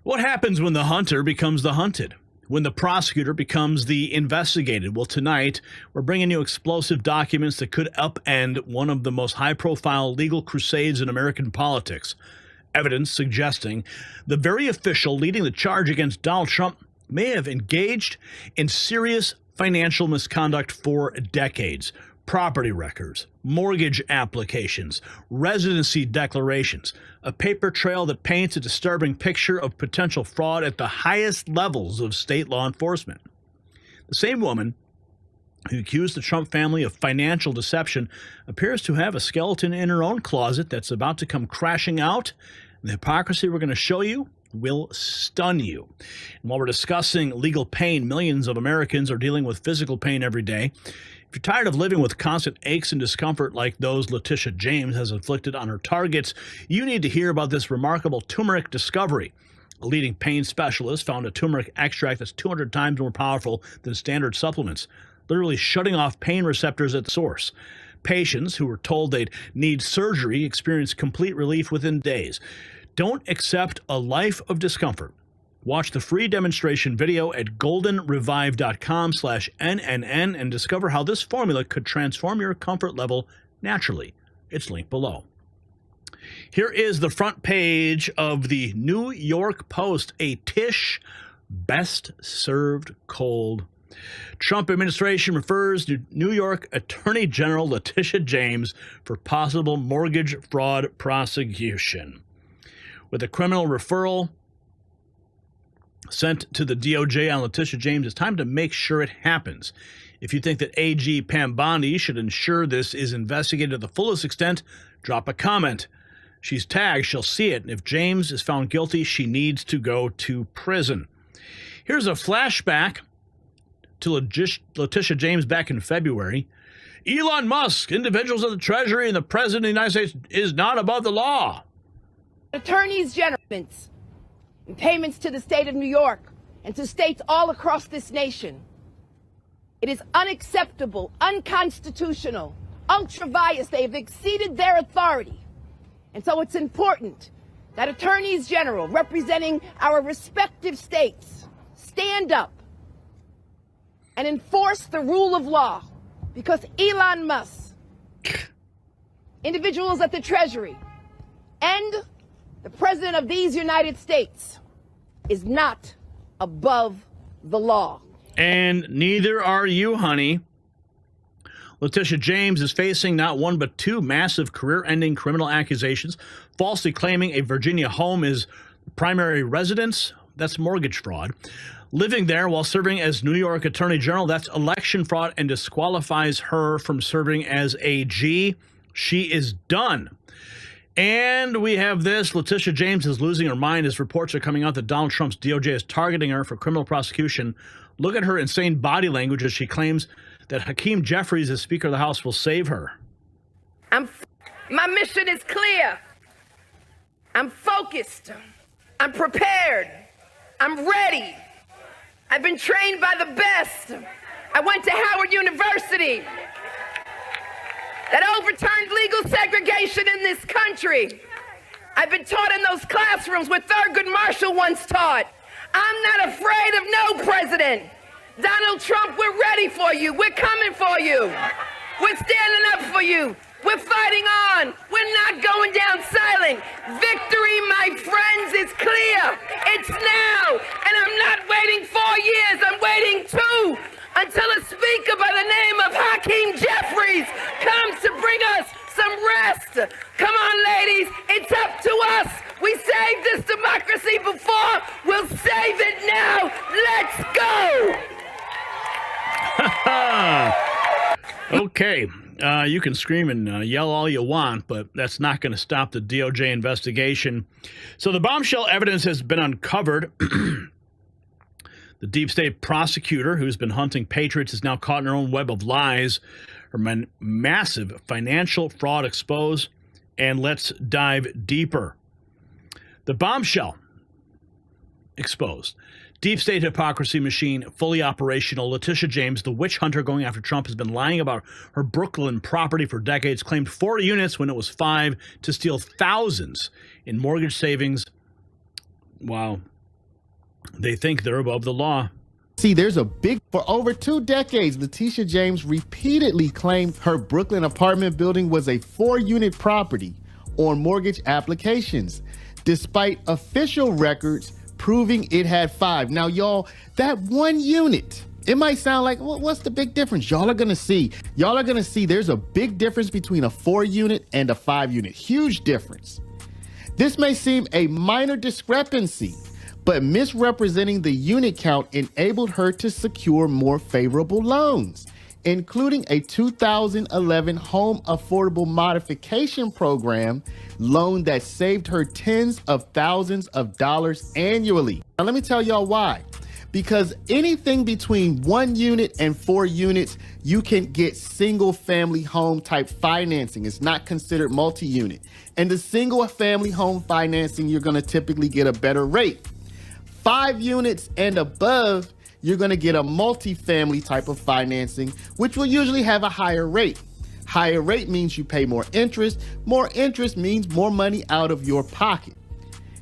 What happens when the hunter becomes the hunted? When the prosecutor becomes the investigated? Well, tonight, we're bringing you explosive documents that could upend one of the most high-profile legal crusades in American politics. Evidence suggesting the very official leading the charge against Donald Trump may have engaged in serious financial misconduct for decades. Property records, mortgage applications, residency declarations, a paper trail that paints a disturbing picture of potential fraud at the highest levels of state law enforcement. The same woman who accused the Trump family of financial deception appears to have a skeleton in her own closet that's about to come crashing out. The hypocrisy we're going to show you will stun you. And while we're discussing legal pain, millions of Americans are dealing with physical pain every day. If you're tired of living with constant aches and discomfort like those Letitia James has inflicted on her targets, you need to hear about this remarkable turmeric discovery. A leading pain specialist found a turmeric extract that's 200 times more powerful than standard supplements, literally shutting off pain receptors at the source. Patients who were told they'd need surgery experienced complete relief within days. Don't accept a life of discomfort. Watch the free demonstration video at goldenrevive.com/NNN and discover how this formula could transform your comfort level naturally. It's linked below. Here is the front page of the New York Post, a Tish best served cold. Trump administration refers to New York Attorney General Letitia James for possible mortgage fraud prosecution. With a criminal referral sent to the DOJ on Letitia James, it's time to make sure it happens. If you think that AG Pam Bondi should ensure this is investigated to the fullest extent, drop a comment. She's tagged, she'll see it, and if James is found guilty, she needs to go to prison. Here's a flashback to Letitia James back in February. Elon Musk, individuals of the Treasury, and the President of the United States is not above the law. Attorneys General and payments to the state of New York and to states all across this nation. It is unacceptable, unconstitutional, ultra-vires. They have exceeded their authority. And so it's important that attorneys general representing our respective states stand up and enforce the rule of law, because Elon Musk, individuals at the Treasury, and the President of these United States is not above the law. And neither are you, honey. Letitia James is facing not one but two massive career-ending criminal accusations, falsely claiming a Virginia home is primary residence. That's mortgage fraud. Living there while serving as New York Attorney General, that's election fraud and disqualifies her from serving as AG. She is done. And we have this. Letitia James is losing her mind as reports are coming out that Donald Trump's DOJ is targeting her for criminal prosecution. Look at her insane body language as she claims that Hakeem Jeffries, as Speaker of the House, will save her. My mission is clear. I'm focused. I'm prepared. I'm ready. I've been trained by the best. I went to Howard University. That overturned legal segregation in this country. I've been taught in those classrooms where Thurgood Marshall once taught. I'm not afraid of no president. Donald Trump, we're ready for you. We're coming for you. We're standing up for you. We're fighting on. We're not going down silent. Victory, my friends, is clear. It's now. And I'm not waiting 4 years. I'm waiting 2. Until a speaker by the name of Hakeem Jeffries comes to bring us some rest. Come on, ladies, it's up to us. We saved this democracy before. We'll save it now. Let's go. Okay, you can scream and yell all you want, but that's not going to stop the DOJ investigation. So the bombshell evidence has been uncovered. The deep state prosecutor who's been hunting patriots is now caught in her own web of lies. Her massive financial fraud exposed. And let's dive deeper. The bombshell exposed. Deep state hypocrisy machine fully operational. Letitia James, the witch hunter going after Trump, has been lying about her Brooklyn property for decades, claimed 4 units when it was 5 to steal thousands in mortgage savings. Wow. They think they're above the law. See, for over 2 decades, Letitia James repeatedly claimed her Brooklyn apartment building was a 4-unit property on mortgage applications, despite official records proving it had 5. Now, y'all, that 1 unit, it might sound like, well, what's the big difference? Y'all are gonna see there's a big difference between a 4-unit and a 5-unit. Huge difference. This may seem a minor discrepancy, but misrepresenting the unit count enabled her to secure more favorable loans, including a 2011 Home Affordable Modification Program loan that saved her tens of thousands of dollars annually. Now, let me tell y'all why. Because anything between 1 unit and 4 units, you can get single family home type financing. It's not considered multi-unit. And the single family home financing, you're gonna typically get a better rate. 5 units and above, you're gonna get a multi-family type of financing, which will usually have a higher rate. Higher rate means you pay more interest. More interest means more money out of your pocket.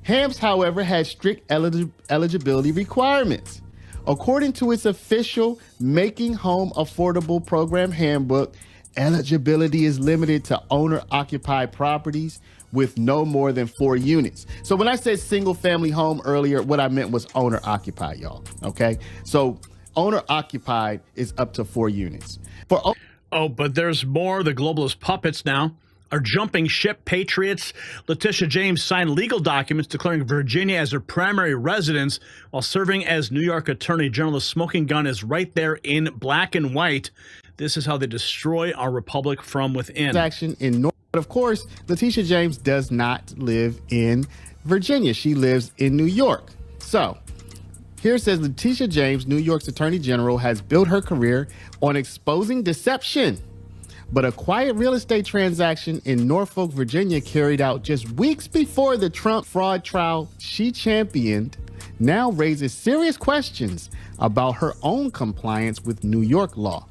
HAMS, however, has strict eligibility requirements. According to its official Making Home Affordable Program handbook, eligibility is limited to owner-occupied properties with no more than 4 units. So when I said single family home earlier, what I meant was owner-occupied, y'all, okay? So owner-occupied is up to 4 units. But there's more. The globalist puppets now are jumping ship patriots. Letitia James signed legal documents declaring Virginia as her primary residence while serving as New York Attorney General. The smoking gun is right there in black and white. This is how they destroy our republic from within. But of course, Letitia James does not live in Virginia. She lives in New York. So here it says Letitia James, New York's Attorney General, has built her career on exposing deception. But a quiet real estate transaction in Norfolk, Virginia, carried out just weeks before the Trump fraud trial she championed, now raises serious questions about her own compliance with New York law.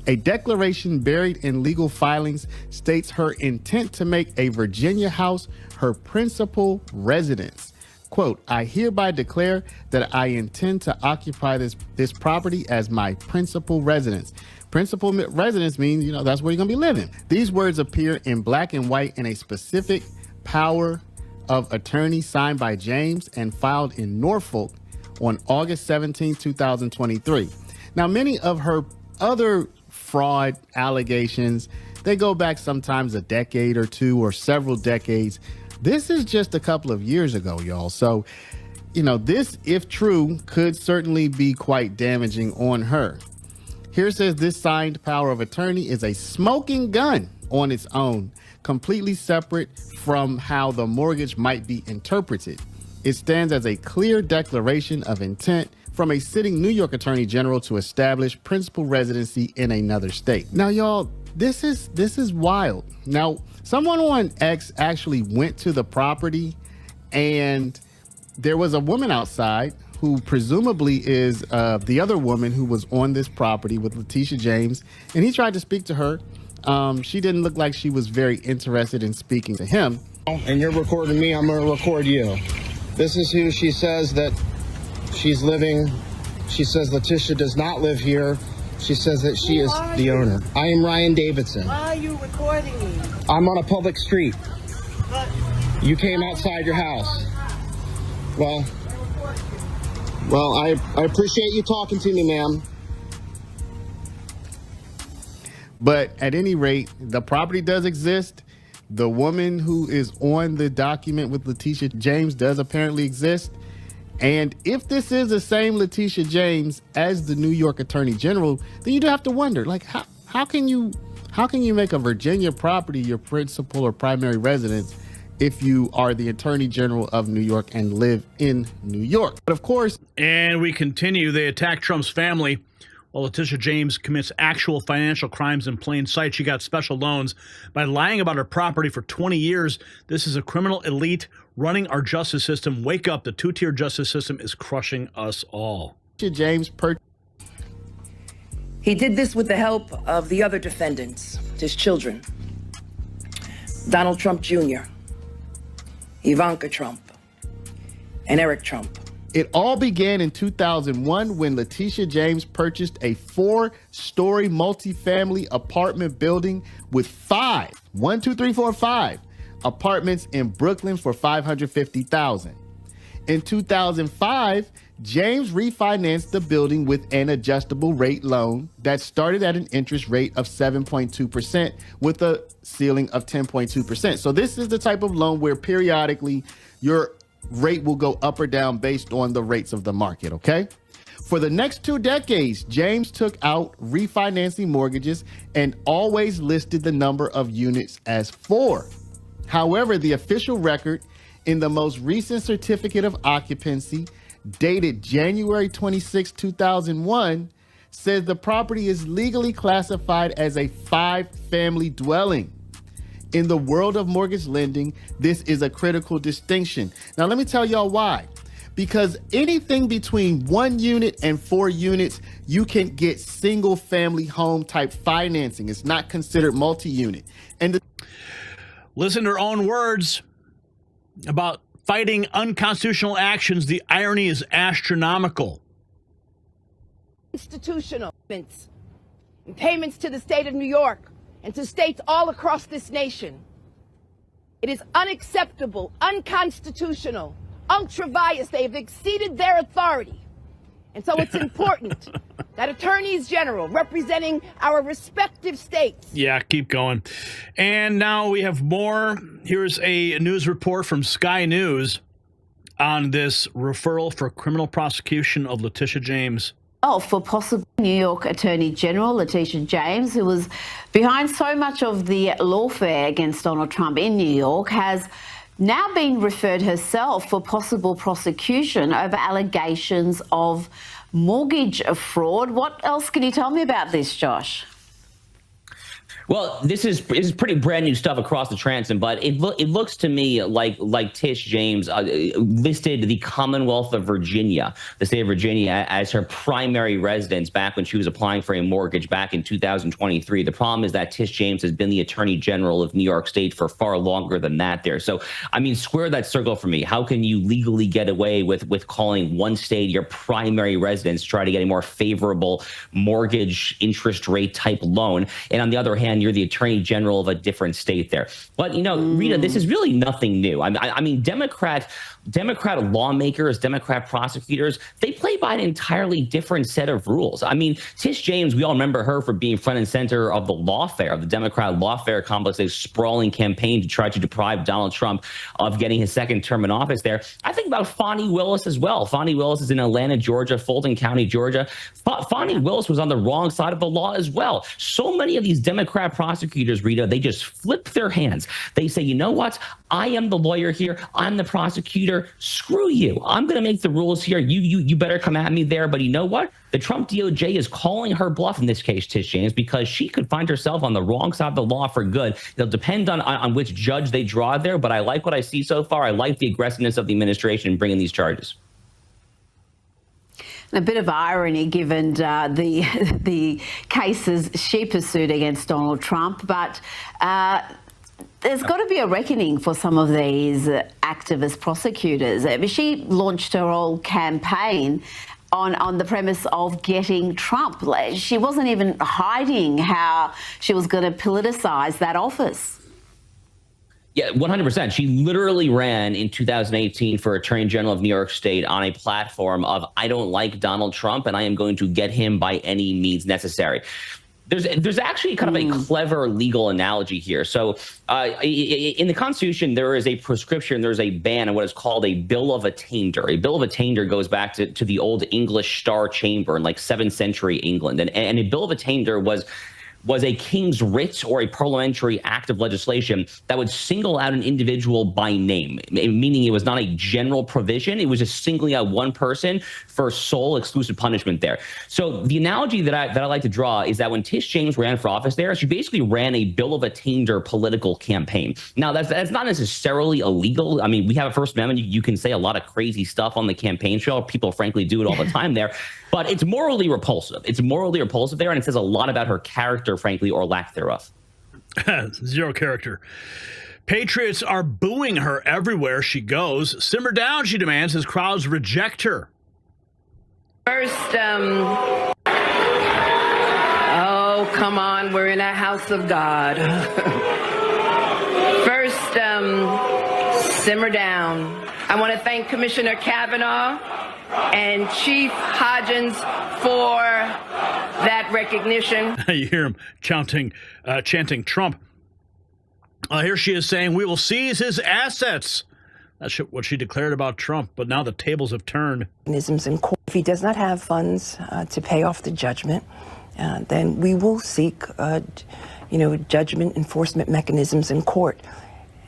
A declaration buried in legal filings states her intent to make a Virginia house her principal residence. Quote, I hereby declare that I intend to occupy this property as my principal residence. Principal residence means, that's where you're gonna be living. These words appear in black and white in a specific power of attorney signed by James and filed in Norfolk on August 17, 2023. Now, many of her other fraud allegations, they go back sometimes a decade or 2 or several decades. This is just a couple of years ago, y'all. So, this, if true, could certainly be quite damaging on her. Here it says this signed power of attorney is a smoking gun on its own, completely separate from how the mortgage might be interpreted. It stands as a clear declaration of intent from a sitting New York Attorney General to establish principal residency in another state. Now, y'all, this is wild. Now, someone on X actually went to the property, and there was a woman outside who presumably is the other woman who was on this property with Letitia James, and he tried to speak to her. She didn't look like she was very interested in speaking to him. And you're recording me, I'm gonna record you. This is who she says that she's living. She says Letitia does not live here. She says that she is the owner. I am Ryan Davidson. Why are you recording me? I'm on a public street. You came outside your house. Well, I appreciate you talking to me, ma'am. But at any rate, the property does exist. The woman who is on the document with Letitia James does apparently exist. And if this is the same Letitia James as the New York Attorney General, then you do have to wonder, like, how can you make a Virginia property your principal or primary residence if you are the Attorney General of New York and live in New York? But of course, and we continue. They attack Trump's family while Letitia James commits actual financial crimes in plain sight. She got special loans by lying about her property for 20 years. This is a criminal elite running our justice system. Wake up. The two-tier justice system is crushing us all. James He did this with the help of the other defendants, his children. Donald Trump Jr., Ivanka Trump, and Eric Trump. It all began in 2001 when Letitia James purchased a 4-story multifamily apartment building with 5 apartments in Brooklyn for $550,000. In 2005, James refinanced the building with an adjustable rate loan that started at an interest rate of 7.2% with a ceiling of 10.2%. So this is the type of loan where periodically your rate will go up or down based on the rates of the market, okay? For the next 2 decades, James took out refinancing mortgages and always listed the number of units as 4. However, the official record in the most recent certificate of occupancy, dated January 26, 2001, says the property is legally classified as a 5-family dwelling. In the world of mortgage lending, this is a critical distinction. Now, let me tell y'all why. Because anything between 1 unit and 4 units, you can get single family home type financing. It's not considered multi-unit. And listen to her own words about fighting unconstitutional actions. The irony is astronomical. Institutional payments to the state of New York and to states all across this nation. It is unacceptable, unconstitutional, ultra-vires. They have exceeded their authority. And so it's important that attorneys general representing our respective states. Yeah, keep going. And now we have more. Here's a news report from Sky News on this referral for criminal prosecution of Letitia James. For possible New York Attorney General Letitia James, who was behind so much of the lawfare against Donald Trump in New York, has now been referred herself for possible prosecution over allegations of mortgage fraud. What else can you tell me about this, Josh? Well, this is pretty brand new stuff across the transom, but it looks to me like Tish James listed the Commonwealth of Virginia, the state of Virginia, as her primary residence back when she was applying for a mortgage back in 2023. The problem is that Tish James has been the Attorney General of New York State for far longer than that there. So, I mean, square that circle for me. How can you legally get away with calling one state your primary residence, try to get a more favorable mortgage interest rate type loan, and on the other hand, you're the Attorney General of a different state there? But, you know, Rita, this is really nothing new. I mean, Democrat lawmakers, Democrat prosecutors, they play by an entirely different set of rules. I mean, Tish James, we all remember her for being front and center of the Lawfare, of the Democrat Lawfare complex's sprawling campaign to try to deprive Donald Trump of getting his second term in office there. I think about Fani Willis as well. Fani Willis is in Atlanta, Georgia, Fulton County, Georgia. Fani Willis was on the wrong side of the law as well. So many of these Democrat prosecutors, Rita, they just flip their hands. They say, you know what? I am the lawyer here. I'm the prosecutor. Screw you. I'm going to make the rules here. You better come at me there. But you know what? The Trump DOJ is calling her bluff in this case, Tish James, because she could find herself on the wrong side of the law for good. It'll depend on which judge they draw there. But I like what I see so far. I like the aggressiveness of the administration in bringing these charges. A bit of irony given the cases she pursued against Donald Trump, but there's got to be a reckoning for some of these activist prosecutors. She launched her whole campaign on the premise of getting Trump. She wasn't even hiding how she was going to politicize that office. Yeah, 100%. She literally ran in 2018 for Attorney General of New York State on a platform of, I don't like Donald Trump and I am going to get him by any means necessary. There's actually kind of a clever legal analogy here. So in the Constitution, there is a prescription, there's a ban on what is called a bill of attainder. A bill of attainder goes back to the old English Star Chamber in like 7th century England. And a bill of attainder was a king's writ or a parliamentary act of legislation that would single out an individual by name, meaning it was not a general provision. It was just singling out one person for sole exclusive punishment there. So the analogy that I like to draw is that when Tish James ran for office there, she basically ran a bill of attainder political campaign. Now, that's not necessarily illegal. I mean, we have a First Amendment. You can say a lot of crazy stuff on the campaign trail. People, frankly, do it all the time there. But it's morally repulsive. It's morally repulsive there, and it says a lot about her character, frankly, or lack thereof. Zero character. Patriots are booing her everywhere she goes. Simmer down, she demands, as crowds reject her. First, oh, come on, we're in a house of God. First, simmer down. I want to thank Commissioner Kavanaugh and Chief Hodgins for that recognition. You hear him chanting Trump. Here she is saying, we will seize his assets. That's what she declared about Trump, but now the tables have turned. Mechanisms in court. If he does not have funds to pay off the judgment, then we will seek, judgment enforcement mechanisms in court,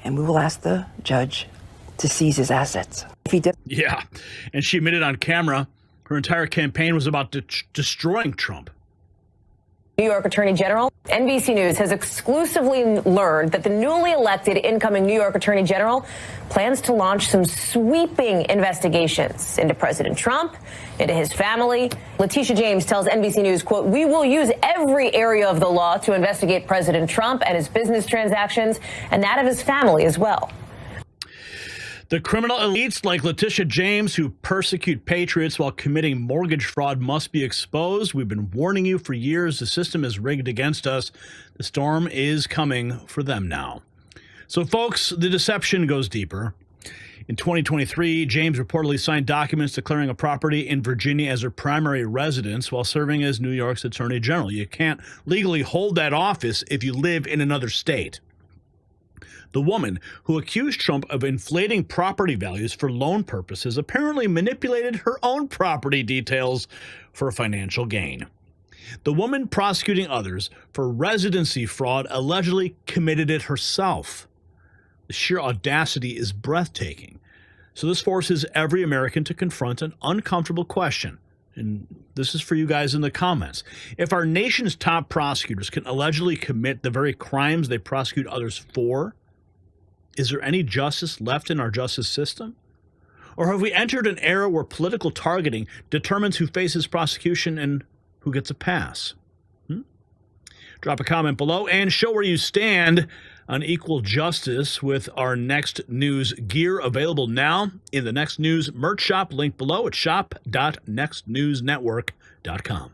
and we will ask the judge to seize his assets. If he does, yeah, and she admitted on camera her entire campaign was about destroying Trump. New York Attorney General. NBC News has exclusively learned that the newly elected incoming New York Attorney General plans to launch some sweeping investigations into President Trump, into his family. Letitia James tells NBC News, quote, we will use every area of the law to investigate President Trump and his business transactions and that of his family as well. The criminal elites like Letitia James who persecute patriots while committing mortgage fraud must be exposed. We've been warning you for years. The system is rigged against us. The storm is coming for them now. So, folks, the deception goes deeper. In 2023, James reportedly signed documents declaring a property in Virginia as her primary residence while serving as New York's Attorney General. You can't legally hold that office if you live in another state. The woman who accused Trump of inflating property values for loan purposes apparently manipulated her own property details for financial gain. The woman prosecuting others for residency fraud allegedly committed it herself. The sheer audacity is breathtaking. So this forces every American to confront an uncomfortable question. And this is for you guys in the comments. If our nation's top prosecutors can allegedly commit the very crimes they prosecute others for, is there any justice left in our justice system? Or have we entered an era where political targeting determines who faces prosecution and who gets a pass? Drop a comment below and show where you stand on equal justice with our Next News gear available now in the Next News merch shop. Link below at shop.nextnewsnetwork.com.